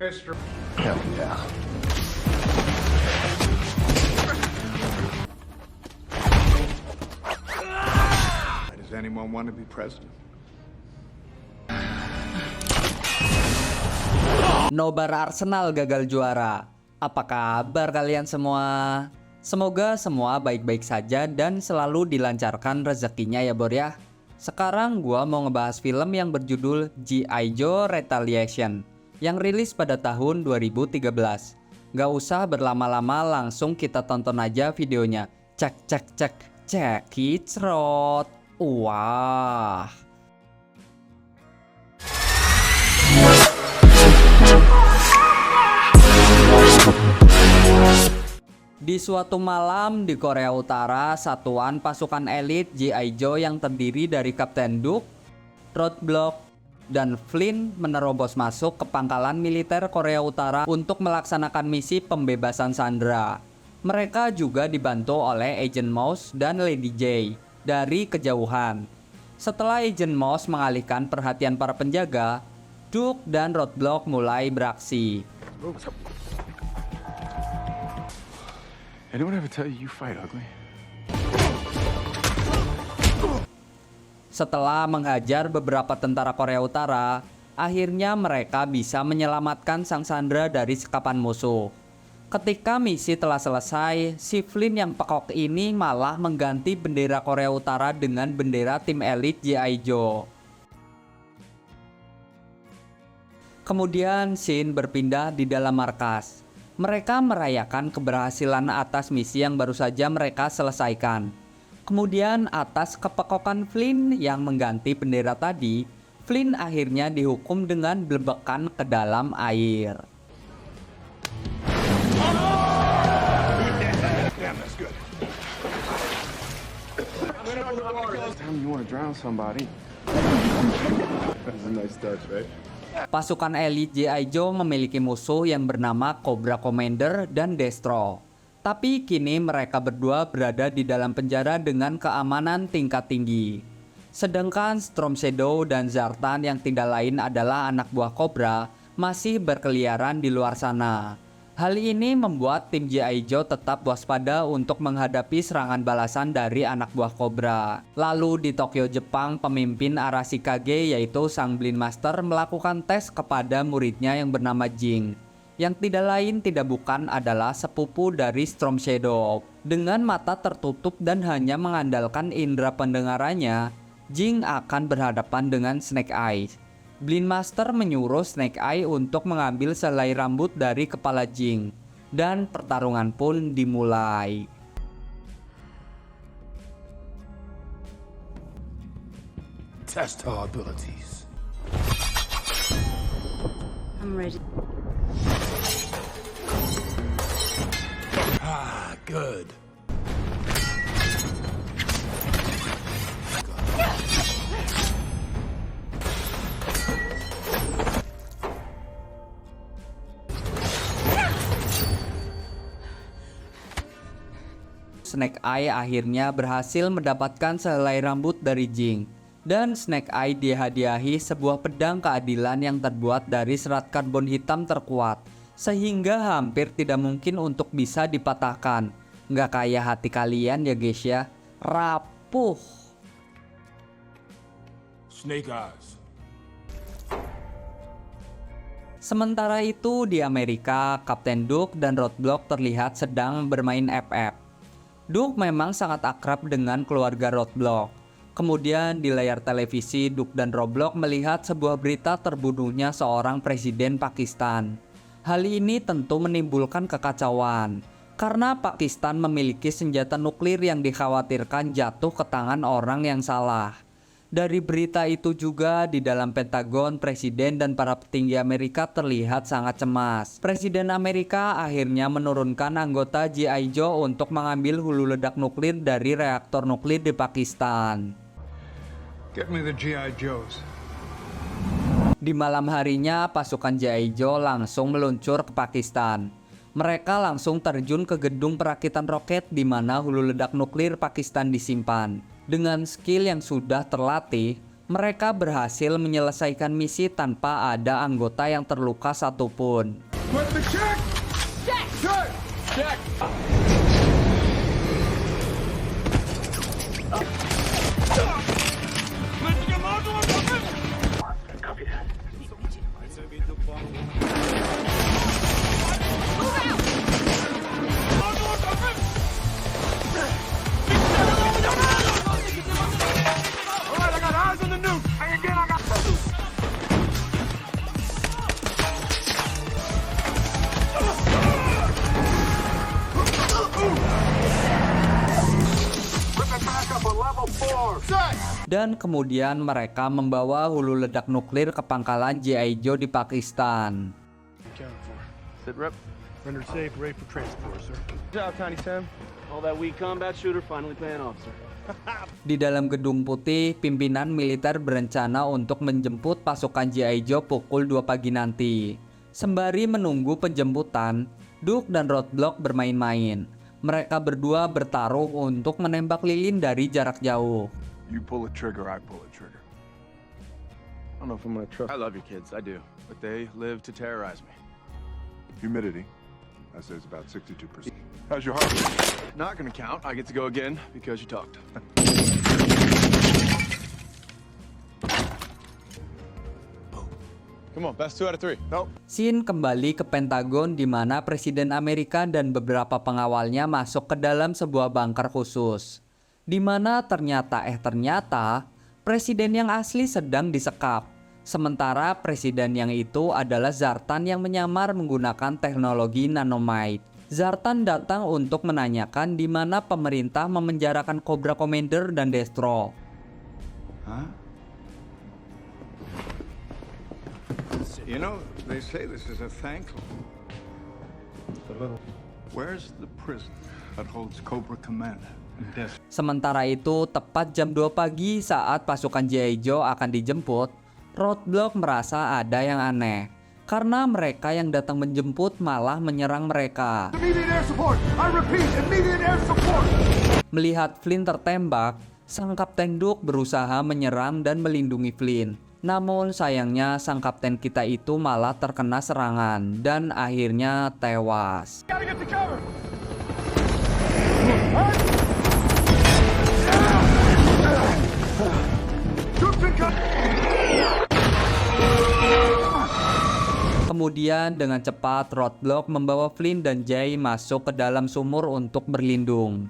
Hell yeah. Does anyone want to be president? Nobar Arsenal gagal juara. Apa kabar kalian semua? Semoga semua baik-baik saja dan selalu dilancarkan rezekinya ya Bor ya. Sekarang gua mau ngebahas film yang berjudul G.I. Joe Retaliation yang rilis pada tahun 2013. Gak usah berlama-lama, langsung kita tonton aja videonya. Cek kicrot. Wah. Di suatu malam di Korea Utara, satuan pasukan elit G.I. Joe yang terdiri dari Kapten Duke, Roadblock, dan Flynn menerobos masuk ke pangkalan militer Korea Utara untuk melaksanakan misi pembebasan sandera. Mereka juga dibantu oleh Agent Mouse dan Lady J dari kejauhan. Setelah Agent Mouse mengalihkan perhatian para penjaga, Duke dan Roadblock mulai beraksi. Anyone ever tell you fight ugly? Setelah menghajar beberapa tentara Korea Utara, akhirnya mereka bisa menyelamatkan sang sandera dari sekapan musuh. Ketika misi telah selesai, si Flynn yang pekok ini malah mengganti bendera Korea Utara dengan bendera tim elit G.I. Joe. Kemudian scene berpindah di dalam markas. Mereka merayakan keberhasilan atas misi yang baru saja mereka selesaikan. Kemudian atas kepekokan Flynn yang mengganti bendera tadi, Flynn akhirnya dihukum dengan belebekan ke dalam air. Damn, that's good. Time you want to drown somebody. That's a nice touch, right? Pasukan elit G.I. Joe memiliki musuh yang bernama Cobra Commander dan Destro. Tapi kini mereka berdua berada di dalam penjara dengan keamanan tingkat tinggi. Sedangkan Storm Shadow dan Zartan yang tidak lain adalah anak buah Cobra masih berkeliaran di luar sana. Hal ini membuat tim G.I. Joe tetap waspada untuk menghadapi serangan balasan dari anak buah Cobra. Lalu di Tokyo, Jepang, pemimpin Arashikage yaitu Sang Blind Master melakukan tes kepada muridnya yang bernama Jing. Yang tidak lain tidak bukan adalah sepupu dari Storm Shadow. Dengan mata tertutup dan hanya mengandalkan indera pendengarannya, Jing akan berhadapan dengan Snake Eyes. Blind Master menyuruh Snake Eye untuk mengambil selai rambut dari kepala Jing. Dan pertarungan pun dimulai. Test our abilities. I'm ready. Ah, good. Snake Eye akhirnya berhasil mendapatkan sehelai rambut dari Jing. Dan Snake Eye dihadiahi sebuah pedang keadilan yang terbuat dari serat karbon hitam terkuat, sehingga hampir tidak mungkin untuk bisa dipatahkan. Nggak kayak hati kalian ya guys ya, rapuh. Snake Eyes. Sementara itu di Amerika, Kapten Duke dan Roadblock terlihat sedang bermain FF. Duke memang sangat akrab dengan keluarga Roadblock. Kemudian di layar televisi, Duke dan Roadblock melihat sebuah berita terbunuhnya seorang presiden Pakistan. Hal ini tentu menimbulkan kekacauan, karena Pakistan memiliki senjata nuklir yang dikhawatirkan jatuh ke tangan orang yang salah. Dari berita itu juga di dalam Pentagon, Presiden dan para petinggi Amerika terlihat sangat cemas. Presiden Amerika akhirnya menurunkan anggota G.I. Joe untuk mengambil hulu ledak nuklir dari reaktor nuklir di Pakistan. Get me the G.I. Joes. Di malam harinya, pasukan G.I. Joe langsung meluncur ke Pakistan. Mereka langsung terjun ke gedung perakitan roket di mana hulu ledak nuklir Pakistan disimpan. Dengan skill yang sudah terlatih, Mereka berhasil menyelesaikan misi tanpa ada anggota yang terluka satupun. Equipment check! Check! Check! Check! Dan kemudian mereka membawa hulu ledak nuklir ke pangkalan G.I. Joe di Pakistan. Sit rep. Rendered safe, ready for transport, sir. Good job, Tiny Sam. All that weak combat shooter finally paying off, sir. Di dalam gedung putih, pimpinan militer berencana untuk menjemput pasukan G.I. Joe pukul 2 pagi nanti. Sembari menunggu penjemputan, Duke dan Roadblock bermain-main. Mereka berdua bertaruh untuk menembak lilin dari jarak jauh. You pull a trigger, I pull a trigger. I don't know if I'm gonna trust. I love your kids, I do. But they live to terrorize me. Humidity, I say it's about 62%. How's your heart rate? Not gonna count. I get to go again because you talked. Come on, best 2 out of 3. Nope. Scene kembali ke Pentagon di mana Presiden Amerika dan beberapa pengawalnya masuk ke dalam sebuah bunker khusus. Di mana ternyata Presiden yang asli sedang disekap. Sementara Presiden yang itu adalah Zartan yang menyamar menggunakan teknologi nanomite. Zartan datang untuk menanyakan di mana pemerintah memenjarakan Cobra Commander dan Destro. Huh? You know, they say this is a thankless. Where's the prison that holds Cobra Commander and Destro? Sementara itu, tepat jam 2 pagi saat pasukan G.I. Joe akan dijemput, Roadblock merasa ada yang aneh. Karena mereka yang datang menjemput malah menyerang mereka. Immediate air support! I repeat, immediate air support! Melihat Flynn tertembak, sang Kapten Duke berusaha menyerang dan melindungi Flynn. Namun sayangnya sang kapten kita itu malah terkena serangan dan akhirnya tewas. Gotta get to cover! Kemudian dengan cepat Roadblock membawa Flynn dan Jay masuk ke dalam sumur untuk berlindung.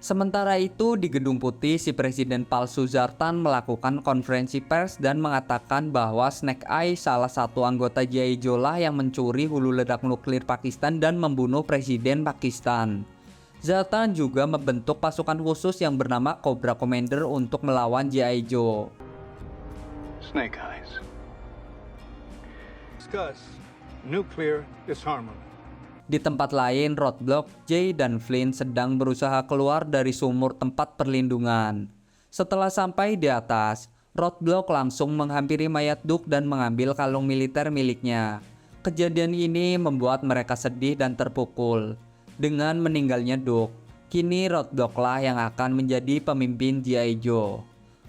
Sementara itu di Gedung Putih, si Presiden palsu Zartan melakukan konferensi pers dan mengatakan bahwa Snake Eye salah satu anggota G.I. Joe lah yang mencuri hulu ledak nuklir Pakistan dan membunuh Presiden Pakistan. Zartan juga membentuk pasukan khusus yang bernama Cobra Commander untuk melawan G.I. Joe. Snake Eyes. Discuss nuclear disarmament. Di tempat lain, Roadblock, Jay, dan Flynn sedang berusaha keluar dari sumur tempat perlindungan. Setelah sampai di atas, Roadblock langsung menghampiri mayat Duke dan mengambil kalung militer miliknya. Kejadian ini membuat mereka sedih dan terpukul. Dengan meninggalnya Duke, kini Roadblock lah yang akan menjadi pemimpin G.I. Joe.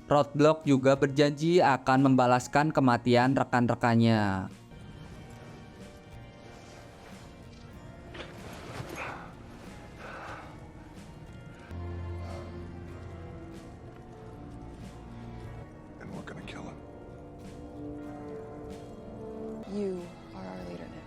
Roadblock juga berjanji akan membalaskan kematian rekan-rekannya. You are our leader now.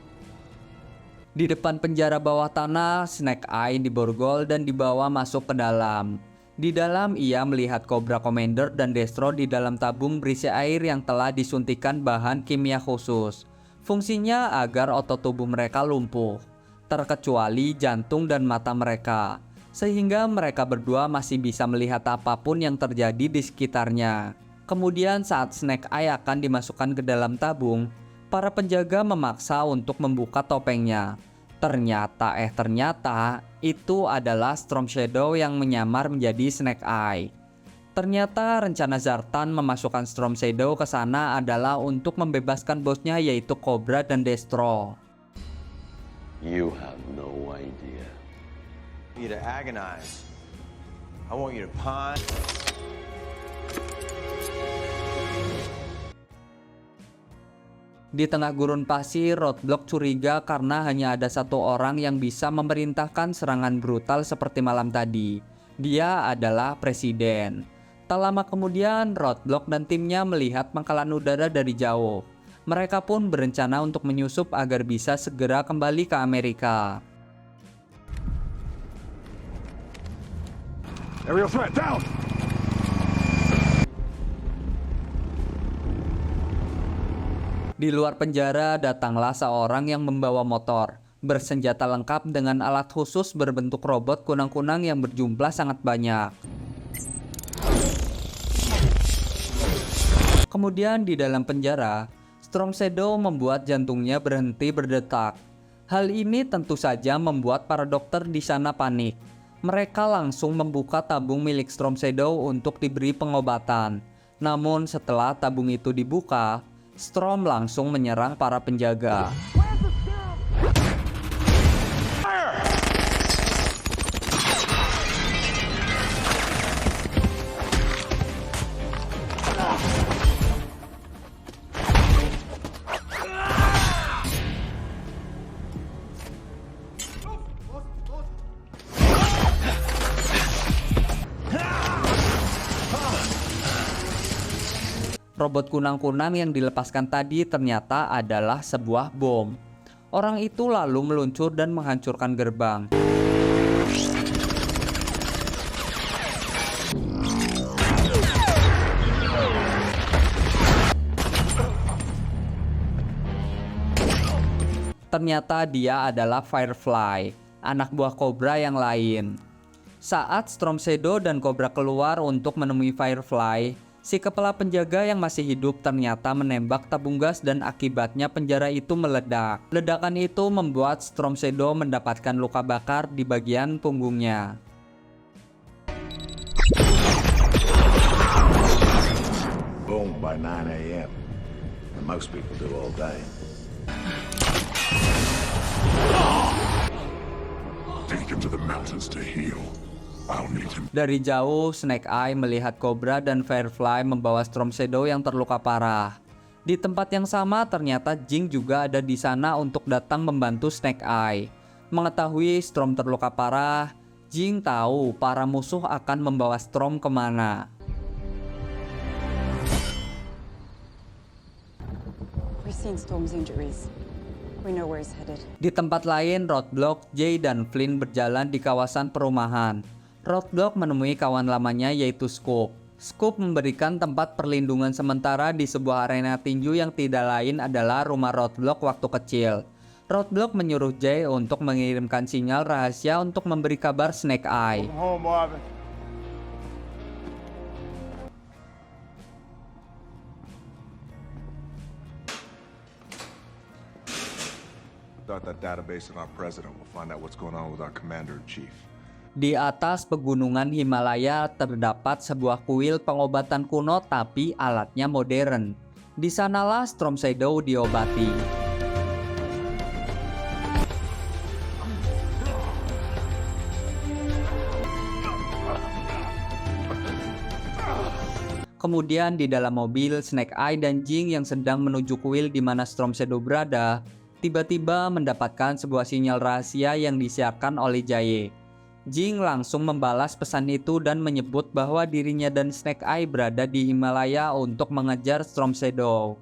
Di depan penjara bawah tanah, Snake Eye diborgol dan dibawa masuk ke dalam. Di dalam ia melihat Cobra Commander dan Destro di dalam tabung berisi air yang telah disuntikan bahan kimia khusus. Fungsinya agar otot tubuh mereka lumpuh, terkecuali jantung dan mata mereka, sehingga mereka berdua masih bisa melihat apapun yang terjadi di sekitarnya. Kemudian saat Snake Eye akan dimasukkan ke dalam tabung, para penjaga memaksa untuk membuka topengnya. Ternyata itu adalah Storm Shadow yang menyamar menjadi Snake Eye. Ternyata rencana Zartan memasukkan Storm Shadow ke sana adalah untuk membebaskan bosnya yaitu Cobra dan Destro. You have no idea. I want you to agonize. I want you to pine. Di tengah gurun pasir, Roadblock curiga karena hanya ada satu orang yang bisa memerintahkan serangan brutal seperti malam tadi. Dia adalah Presiden. Tak lama kemudian, Roadblock dan timnya melihat pangkalan udara dari jauh. Mereka pun berencana untuk menyusup agar bisa segera kembali ke Amerika. Aerial threat, down! Di luar penjara datanglah seorang yang membawa motor, bersenjata lengkap dengan alat khusus berbentuk robot kunang-kunang yang berjumlah sangat banyak. Kemudian di dalam penjara, Storm Shadow membuat jantungnya berhenti berdetak. Hal ini tentu saja membuat para dokter di sana panik. Mereka langsung membuka tabung milik Storm Shadow untuk diberi pengobatan. Namun setelah tabung itu dibuka, Storm langsung menyerang para penjaga. Robot kunang-kunang yang dilepaskan tadi ternyata adalah sebuah bom. Orang itu lalu meluncur dan menghancurkan gerbang. Ternyata dia adalah Firefly, anak buah Cobra yang lain. Saat Storm Shadow dan Cobra keluar untuk menemui Firefly, si kepala penjaga yang masih hidup ternyata menembak tabung gas dan akibatnya penjara itu meledak. Ledakan itu membuat Storm Shadow mendapatkan luka bakar di bagian punggungnya. Boom by 9 a.m. And most people do all day. Take him to the mountains to heal. I'll need him. Dari jauh, Snake Eye melihat Cobra dan Firefly membawa Storm Shadow yang terluka parah. Di tempat yang sama, ternyata Jing juga ada di sana untuk datang membantu Snake Eye. Mengetahui Storm terluka parah, Jing tahu para musuh akan membawa Storm kemana. We've seen Storm's injuries. We know where he's headed. Di tempat lain, Roadblock, Jay, dan Flynn berjalan di kawasan perumahan. Roadblock menemui kawan lamanya yaitu Scoop. Scoop memberikan tempat perlindungan sementara di sebuah arena tinju yang tidak lain adalah rumah Roadblock waktu kecil. Roadblock menyuruh Jay untuk mengirimkan sinyal rahasia untuk memberi kabar Snake Eye. Start that database on our president. We'll find out what's going on with our commander-in-chief. Di atas pegunungan Himalaya terdapat sebuah kuil pengobatan kuno tapi alatnya modern. Di sanalah Storm Shadow diobati. Kemudian di dalam mobil, Snake Eye dan Jing yang sedang menuju kuil di mana Storm Shadow berada, tiba-tiba mendapatkan sebuah sinyal rahasia yang disiarkan oleh Jay. Jing langsung membalas pesan itu dan menyebut bahwa dirinya dan Snake Eye berada di Himalaya untuk mengejar Storm Shadow.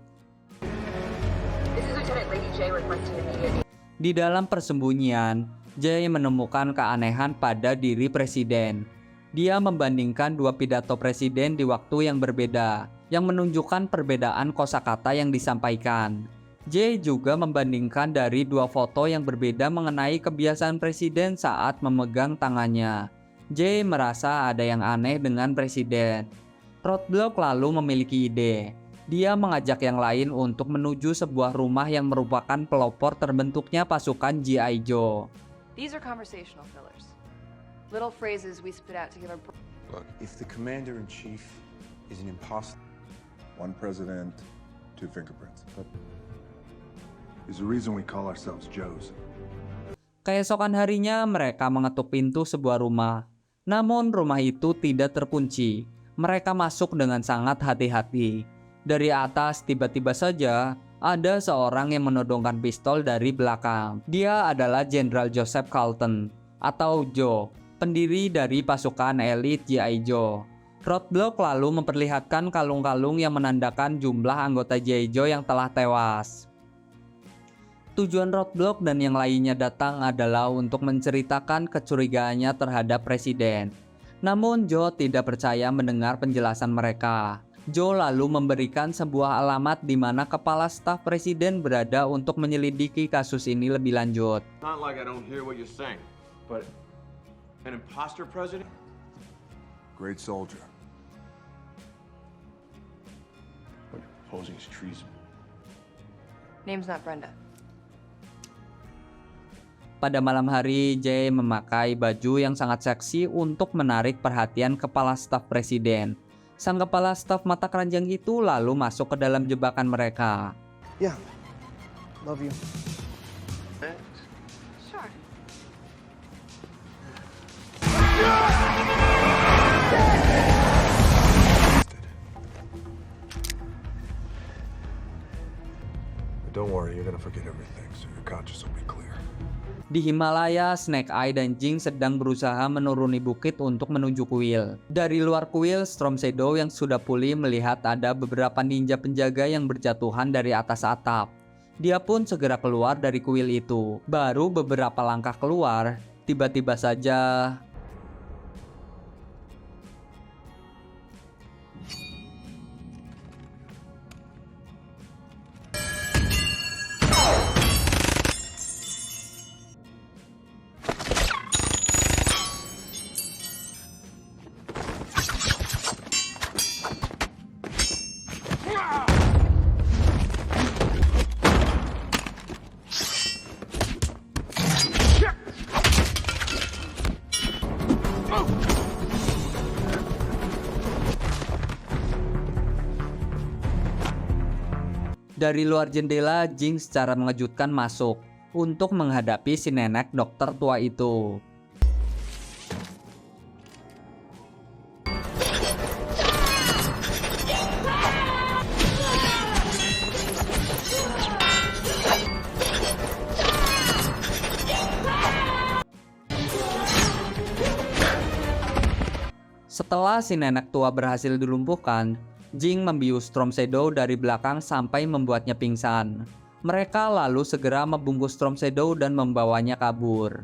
Di dalam persembunyian, Jay menemukan keanehan pada diri Presiden. Dia membandingkan dua pidato Presiden di waktu yang berbeda, yang menunjukkan perbedaan kosakata yang disampaikan. Jay juga membandingkan dari dua foto yang berbeda mengenai kebiasaan Presiden saat memegang tangannya. Jay merasa ada yang aneh dengan Presiden. Roadblock lalu memiliki ide. Dia mengajak yang lain untuk menuju sebuah rumah yang merupakan pelopor terbentuknya pasukan G.I. Joe. These are conversational fillers. Little phrases we spit out to give our... Look, if the commander-in-chief is an imposter... One president, two fingerprints. But there's a reason we call ourselves Joes. Keesokan harinya mereka mengetuk pintu sebuah rumah. Namun rumah itu tidak terkunci. Mereka masuk dengan sangat hati-hati. Dari atas tiba-tiba saja ada seorang yang menodongkan pistol dari belakang. Dia adalah Jenderal Joseph Carlton atau Joe, pendiri dari pasukan elit G.I. Joe. Roadblock lalu memperlihatkan kalung-kalung yang menandakan jumlah anggota G.I. Joe yang telah tewas. Tujuan Roadblock dan yang lainnya datang adalah untuk menceritakan kecurigaannya terhadap presiden. Namun Joe tidak percaya mendengar penjelasan mereka. Joe lalu memberikan sebuah alamat di mana kepala staf presiden berada untuk menyelidiki kasus ini lebih lanjut. Not like I don't hear what you're saying, but an imposter president? Great soldier. What you're proposing is treason. Name's not Brenda. Pada malam hari, Jay memakai baju yang sangat seksi untuk menarik perhatian kepala staf presiden. Sang kepala staf mata keranjang itu lalu masuk ke dalam jebakan mereka. Yeah, love you. Sure. But don't worry, you're gonna forget everything, so your conscience will be clear. Di Himalaya, Snake Eye dan Jing sedang berusaha menuruni bukit untuk menuju kuil. Dari luar kuil, Storm Shadow yang sudah pulih melihat ada beberapa ninja penjaga yang berjatuhan dari atas atap. Dia pun segera keluar dari kuil itu. Baru beberapa langkah keluar, tiba-tiba saja... Dari luar jendela, Jing secara mengejutkan masuk untuk menghadapi si nenek dokter tua itu. Setelah si nenek tua berhasil dilumpuhkan, Jing membius Storm Shadow dari belakang sampai membuatnya pingsan. Mereka lalu segera membungkus Storm Shadow dan membawanya kabur.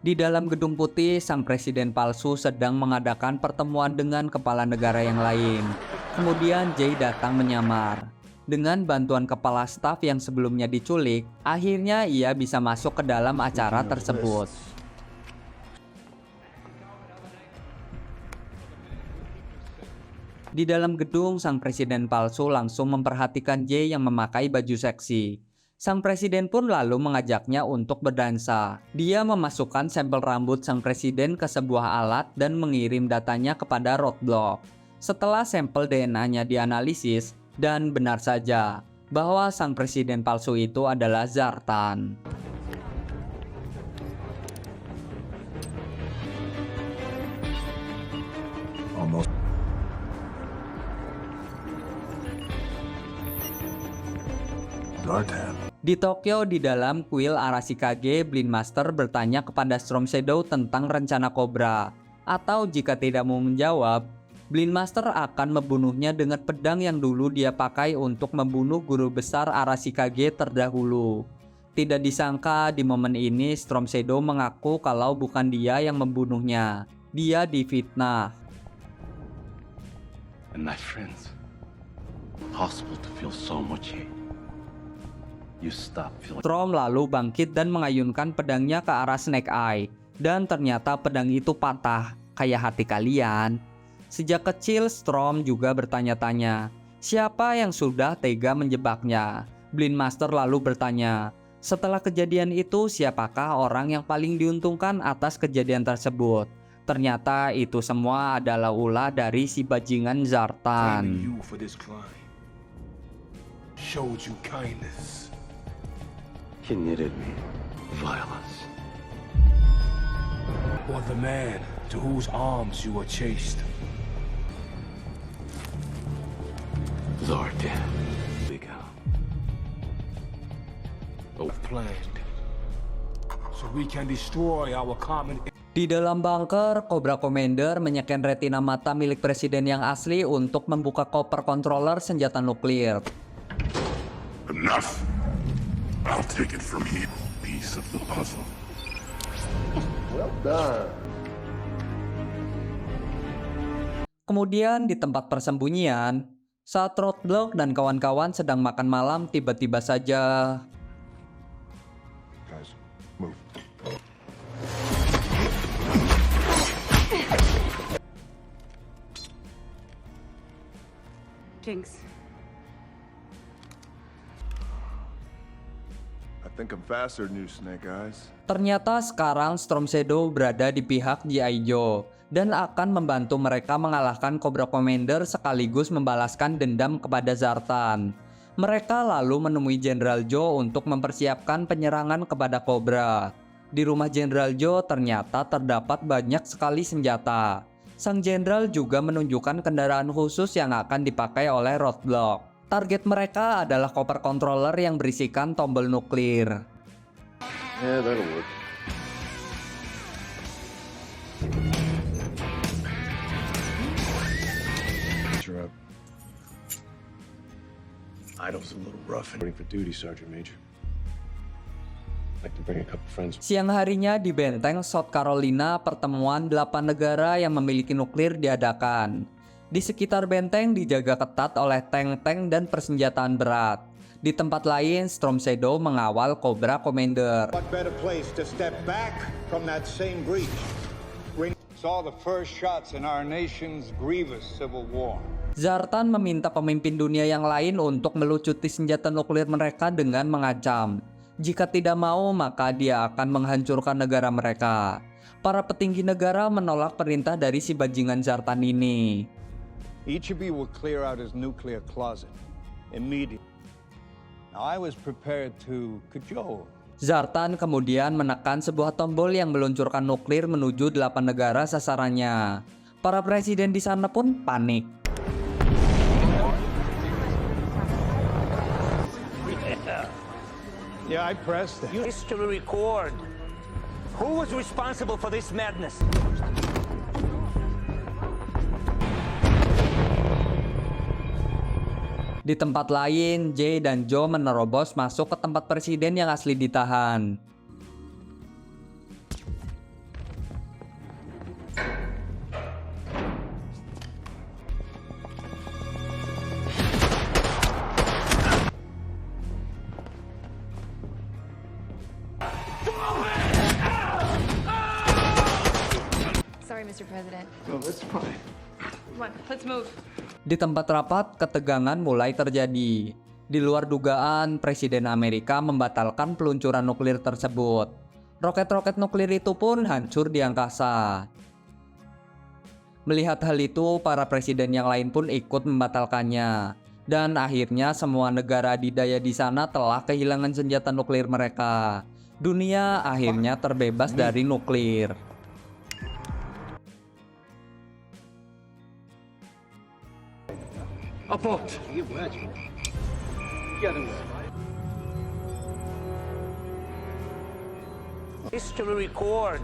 Di dalam gedung putih, sang presiden palsu sedang mengadakan pertemuan dengan kepala negara yang lain. Kemudian Jay datang menyamar. Dengan bantuan kepala staf yang sebelumnya diculik, akhirnya ia bisa masuk ke dalam acara tersebut. Di dalam gedung, sang presiden palsu langsung memperhatikan Jay yang memakai baju seksi. Sang presiden pun lalu mengajaknya untuk berdansa. Dia memasukkan sampel rambut sang presiden ke sebuah alat dan mengirim datanya kepada Roadblock. Setelah sampel DNA-nya dianalisis, dan benar saja bahwa sang presiden palsu itu adalah Zartan. Zartan. Di Tokyo, di dalam kuil Arashikage, Blindmaster bertanya kepada Storm Shadow tentang rencana Cobra. Atau jika tidak mau menjawab, Blindmaster akan membunuhnya dengan pedang yang dulu dia pakai untuk membunuh guru besar Arashikage terdahulu. Tidak disangka di momen ini Storm Shadow mengaku kalau bukan dia yang membunuhnya. Dia difitnah. And my friends, impossible to feel so much hate. You stop feeling. Storm lalu bangkit dan mengayunkan pedangnya ke arah Snake Eye. Dan ternyata pedang itu patah, kayak hati kalian. Sejak kecil Storm juga bertanya-tanya, siapa yang sudah tega menjebaknya? Blindmaster lalu bertanya, setelah kejadian itu siapakah orang yang paling diuntungkan atas kejadian tersebut? Ternyata itu semua adalah ulah dari si bajingan Zartan. You for this crime. Showed you kindness. He needed me. Violence. Or the man to whose arms you were chased. Zartan. Big Al. Oh, Planned. So we can destroy our common. Di dalam bunker, Cobra Commander menyekan retina mata milik presiden yang asli untuk membuka koper controller senjata nuklir. Enough. I'll take it from here. Piece of the puzzle. Well done. Kemudian di tempat persembunyian, saat Roadblock dan kawan-kawan sedang makan malam, tiba-tiba saja Guys, move. Jinx. I think I'm faster than you, Snake Eyes. ternyata sekarang Storm Shadow berada di pihak G.I. Joe dan akan membantu mereka mengalahkan Cobra Commander sekaligus membalaskan dendam kepada Zartan. Mereka lalu menemui Jenderal Joe untuk mempersiapkan penyerangan kepada Cobra. Di rumah Jenderal Joe ternyata terdapat banyak sekali senjata. Sang Jenderal juga menunjukkan kendaraan khusus yang akan dipakai oleh Roadblock. Target mereka adalah koper controller yang berisikan tombol nuklir. Yeah, that'll work. You're up. Idle's a little rough and ready for duty, Sergeant Major. I'd like to bring a couple friends. Siang harinya di benteng South Carolina, pertemuan 8 negara yang memiliki nuklir diadakan. Di sekitar benteng dijaga ketat oleh tank-tank dan persenjataan berat. Di tempat lain, Storm Shadow mengawal Cobra Commander. What better place to step back from that same breach? We saw the first shots in our nation's grievous civil war. Zartan meminta pemimpin dunia yang lain untuk melucuti senjata nuklir mereka dengan mengancam. Jika tidak mau, maka dia akan menghancurkan negara mereka. Para petinggi negara menolak perintah dari si bajingan Zartan ini. Each of you will clear out his nuclear closet immediately. Now, I was prepared to cajole. Zartan kemudian menekan sebuah tombol yang meluncurkan nuklir menuju 8 negara sasarannya. Para presiden di sana pun panik. Yeah, I pressed it. History record. Who was responsible for this madness? Di tempat lain, Jay dan Joe menerobos masuk ke tempat presiden yang asli ditahan. Sorry, Mr. President. No, that's fine. Come on, let's move. Di tempat rapat, ketegangan mulai terjadi. Di luar dugaan, Presiden Amerika membatalkan peluncuran nuklir tersebut. Roket-roket nuklir itu pun hancur di angkasa. Melihat hal itu, para presiden yang lain pun ikut membatalkannya. Dan akhirnya semua negara adidaya di sana telah kehilangan senjata nuklir mereka. Dunia akhirnya terbebas dari nuklir. A boat. History record.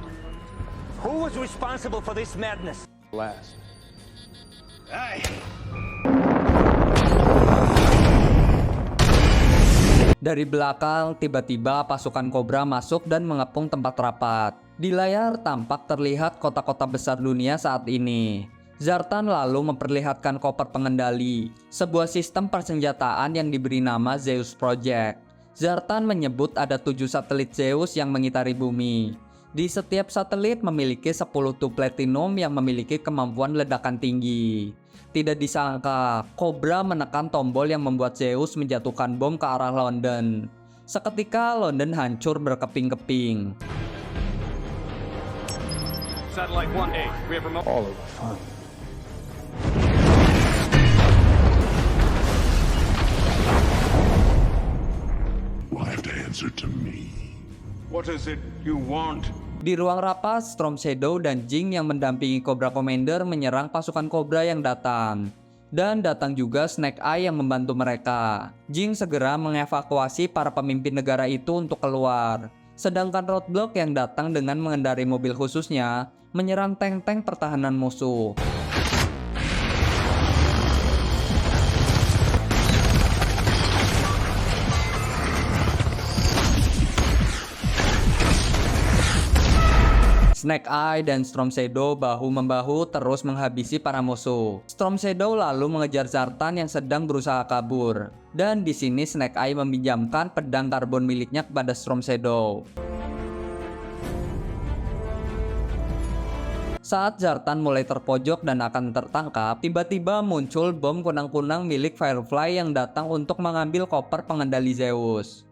Who was responsible for this madness? Last. Dari belakang, tiba-tiba pasukan Cobra masuk dan mengepung tempat rapat. Di layar tampak terlihat kota-kota besar dunia saat ini. Zartan lalu memperlihatkan koper pengendali, sebuah sistem persenjataan yang diberi nama Zeus Project. Zartan menyebut ada 7 satelit Zeus yang mengitari bumi. Di setiap satelit memiliki 10 tub platinum yang memiliki kemampuan ledakan tinggi. Tidak disangka, Cobra menekan tombol yang membuat Zeus menjatuhkan bom ke arah London. Seketika London hancur berkeping-keping. Satellite 1A, we have remote. All of the fun. You'll have to answer to me. What is it you want? Di ruang rapat, Storm Shadow dan Jing yang mendampingi Cobra Commander menyerang pasukan Cobra yang datang. Dan datang juga Snake Eye yang membantu mereka. Jing segera mengevakuasi para pemimpin negara itu untuk keluar. Sedangkan Roadblock yang datang dengan mengendarai mobil khususnya menyerang tank-tank pertahanan musuh. Snake Eye dan Storm Shadow bahu-membahu terus menghabisi para musuh. Storm Shadow lalu mengejar Zartan yang sedang berusaha kabur. Dan di sini Snake Eye meminjamkan pedang karbon miliknya kepada Storm Shadow. Saat Zartan mulai terpojok dan akan tertangkap, tiba-tiba muncul bom kunang-kunang milik Firefly yang datang untuk mengambil koper pengendali Zeus.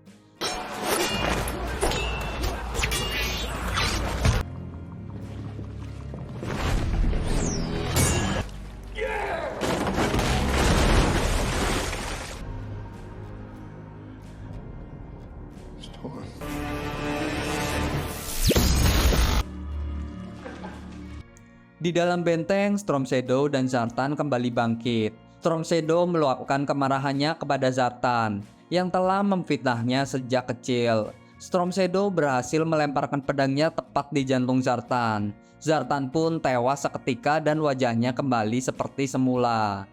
Di dalam benteng, Storm Shadow dan Zartan kembali bangkit. Storm Shadow meluapkan kemarahannya kepada Zartan yang telah memfitnahnya sejak kecil. Storm Shadow berhasil melemparkan pedangnya tepat di jantung Zartan. Zartan pun tewas seketika dan wajahnya kembali seperti semula.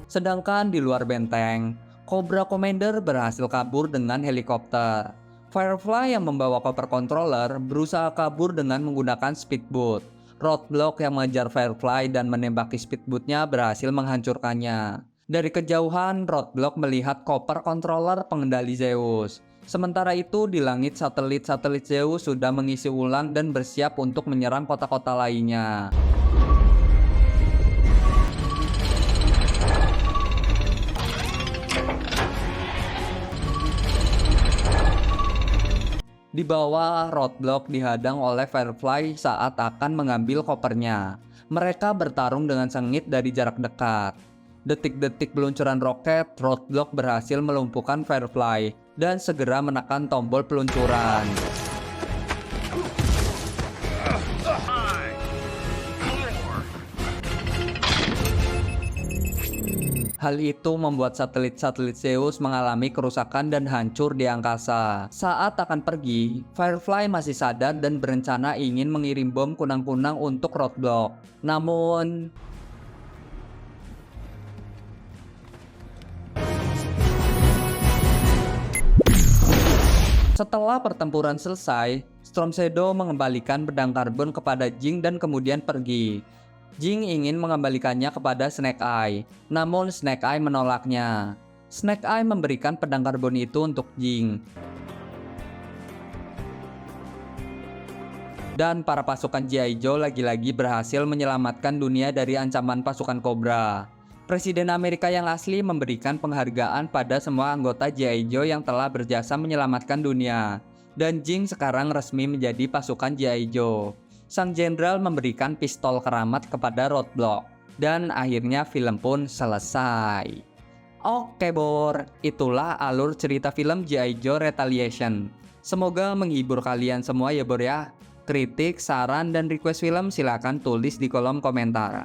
Sedangkan di luar benteng, Cobra Commander berhasil kabur dengan helikopter. Firefly yang membawa koper controller berusaha kabur dengan menggunakan speedboat. Roadblock yang mengejar Firefly dan menembaki speedboatnya berhasil menghancurkannya. Dari kejauhan, Roadblock melihat koper controller pengendali Zeus. Sementara itu, di langit satelit-satelit Zeus sudah mengisi ulang dan bersiap untuk menyerang kota-kota lainnya. Di bawah, Roadblock dihadang oleh Firefly saat akan mengambil kopernya. Mereka bertarung dengan sengit dari jarak dekat. Detik-detik peluncuran roket, Roadblock berhasil melumpuhkan Firefly dan segera menekan tombol peluncuran. Hal itu membuat satelit-satelit Zeus mengalami kerusakan dan hancur di angkasa. Saat akan pergi, Firefly masih sadar dan berencana ingin mengirim bom kunang-kunang untuk Roadblock. Namun, setelah pertempuran selesai, Storm Shadow mengembalikan pedang karbon kepada Jing dan kemudian pergi. Jing ingin mengembalikannya kepada Snake Eye, namun Snake Eye menolaknya. Snake Eye memberikan pedang karbon itu untuk Jing. Dan para pasukan G.I. Joe lagi-lagi berhasil menyelamatkan dunia dari ancaman pasukan Cobra. Presiden Amerika yang asli memberikan penghargaan pada semua anggota G.I. Joe yang telah berjasa menyelamatkan dunia. Dan Jing sekarang resmi menjadi pasukan G.I. Joe. Sang jenderal memberikan pistol keramat kepada Roadblock. Dan akhirnya film pun selesai. Oke Bor, itulah alur cerita film G.I. Joe Retaliation. Semoga menghibur kalian semua ya Bor ya. Kritik, saran, dan request film silakan tulis di kolom komentar.